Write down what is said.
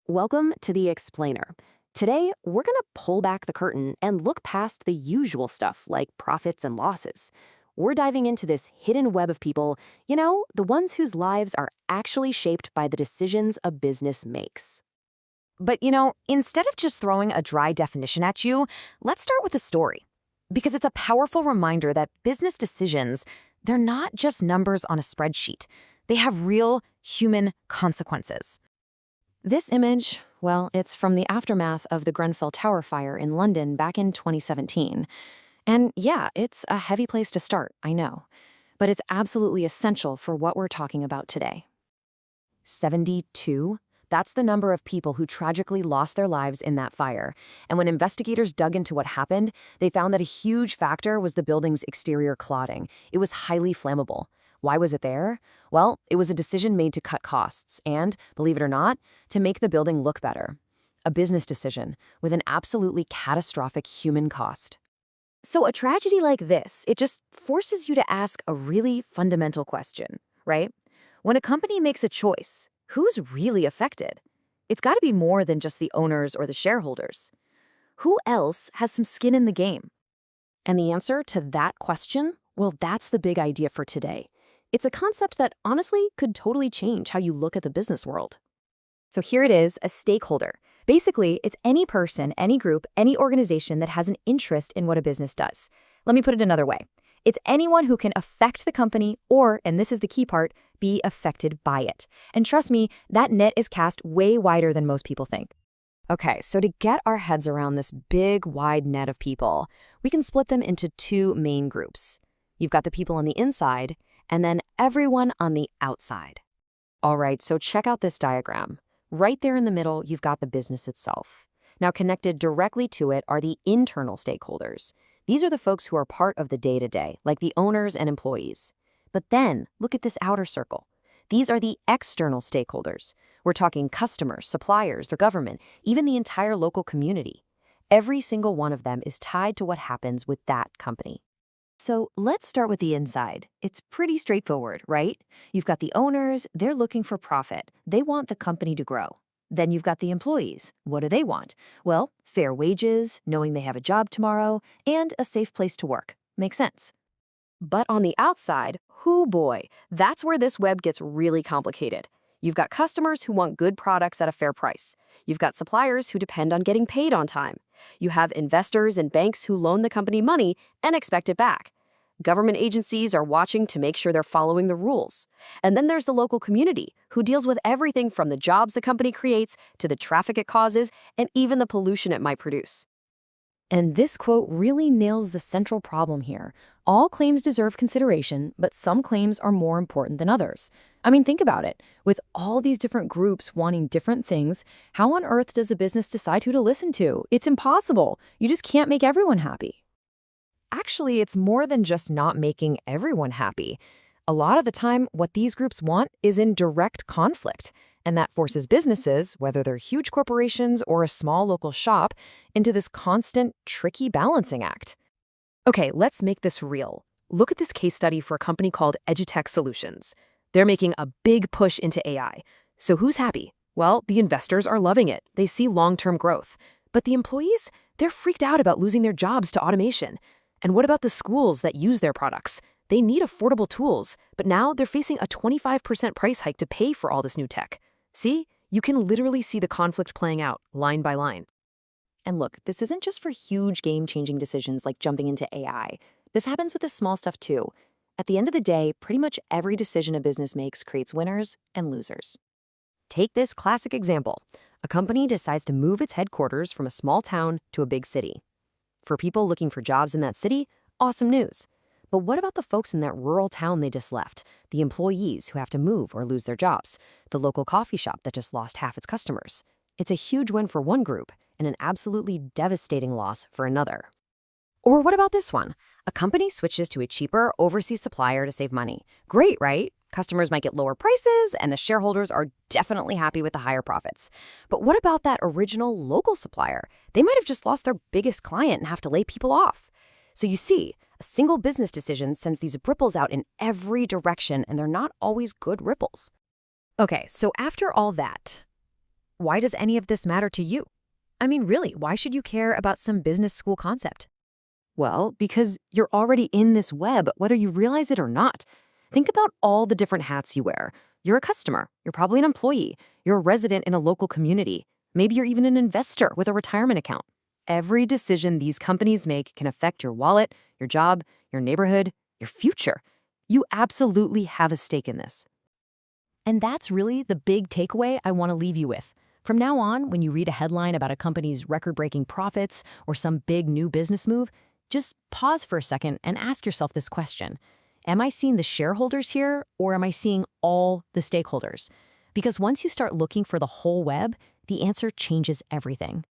Welcome to The Explainer. Today, we're going to pull back the curtain and look past the usual stuff like profits and losses. We're diving into this hidden web of people, the ones whose lives are actually shaped by the decisions a business makes. But instead of just throwing a dry definition at you, let's start with a story. Because it's a powerful reminder that business decisions, they're not just numbers on a spreadsheet. They have real human consequences. This image, well, it's from the aftermath of the Grenfell Tower fire in London back in 2017. And yeah, it's a heavy place to start, I know. But it's absolutely essential for what we're talking about today. 72? That's the number of people who tragically lost their lives in that fire. And when investigators dug into what happened, they found that a huge factor was the building's exterior cladding. It was highly flammable. Why was it there? Well, it was a decision made to cut costs and, believe it or not, to make the building look better. A business decision with an absolutely catastrophic human cost. So a tragedy like this, it just forces you to ask a really fundamental question, right? When a company makes a choice, who's really affected? It's got to be more than just the owners or the shareholders. Who else has some skin in the game? And the answer to that question, well, that's the big idea for today. It's a concept that honestly could totally change how you look at the business world. So here it is, a stakeholder. Basically, it's any person, any group, any organization that has an interest in what a business does. Let me put it another way. It's anyone who can affect the company or, and this is the key part, be affected by it. And trust me, that net is cast way wider than most people think. Okay, so to get our heads around this big, wide net of people, we can split them into two main groups. You've got the people on the inside, and then everyone on the outside. All right, so check out this diagram. Right there in the middle, you've got the business itself. Now, connected directly to it are the internal stakeholders. These are the folks who are part of the day-to-day, like the owners and employees. But then, look at this outer circle. These are the external stakeholders. We're talking customers, suppliers, the government, even the entire local community. Every single one of them is tied to what happens with that company. So let's start with the inside. It's pretty straightforward, right? You've got the owners, they're looking for profit. They want the company to grow. Then you've got the employees. What do they want? Well, fair wages, knowing they have a job tomorrow, and a safe place to work. Makes sense. But on the outside, hoo boy, that's where this web gets really complicated. You've got customers who want good products at a fair price. You've got suppliers who depend on getting paid on time. You have investors and banks who loan the company money and expect it back. Government agencies are watching to make sure they're following the rules. And then there's the local community, who deals with everything from the jobs the company creates to the traffic it causes and even the pollution it might produce. And this quote really nails the central problem here. All claims deserve consideration, but some claims are more important than others. I mean, think about it. With all these different groups wanting different things, how on earth does a business decide who to listen to? It's impossible. You just can't make everyone happy. Actually, it's more than just not making everyone happy. A lot of the time, what these groups want is in direct conflict, and that forces businesses, whether they're huge corporations or a small local shop, into this constant, tricky balancing act. Okay, let's make this real. Look at this case study for a company called Edutech Solutions. They're making a big push into AI. So who's happy? Well, the investors are loving it. They see long-term growth. But the employees, they're freaked out about losing their jobs to automation. And what about the schools that use their products? They need affordable tools, but now they're facing a 25% price hike to pay for all this new tech. See? You can literally see the conflict playing out, line by line. And look, this isn't just for huge game-changing decisions like jumping into AI. This happens with the small stuff too. At the end of the day, pretty much every decision a business makes creates winners and losers. Take this classic example. A company decides to move its headquarters from a small town to a big city. For people looking for jobs in that city, awesome news. But what about the folks in that rural town they just left? The employees who have to move or lose their jobs? The local coffee shop that just lost half its customers? It's a huge win for one group and an absolutely devastating loss for another. Or what about this one? A company switches to a cheaper overseas supplier to save money. Great, right? Customers might get lower prices, and the shareholders are definitely happy with the higher profits. But what about that original local supplier? They might have just lost their biggest client and have to lay people off. So you see, a single business decision sends these ripples out in every direction, and they're not always good ripples. Okay, so after all that, why does any of this matter to you? I mean, really, why should you care about some business school concept? Well, because you're already in this web, whether you realize it or not. Think about all the different hats you wear. You're a customer, you're probably an employee, you're a resident in a local community. Maybe you're even an investor with a retirement account. Every decision these companies make can affect your wallet, your job, your neighborhood, your future. You absolutely have a stake in this. And that's really the big takeaway I want to leave you with. From now on, when you read a headline about a company's record-breaking profits or some big new business move, just pause for a second and ask yourself this question. Am I seeing the shareholders here, or am I seeing all the stakeholders? Because once you start looking for the whole web, the answer changes everything.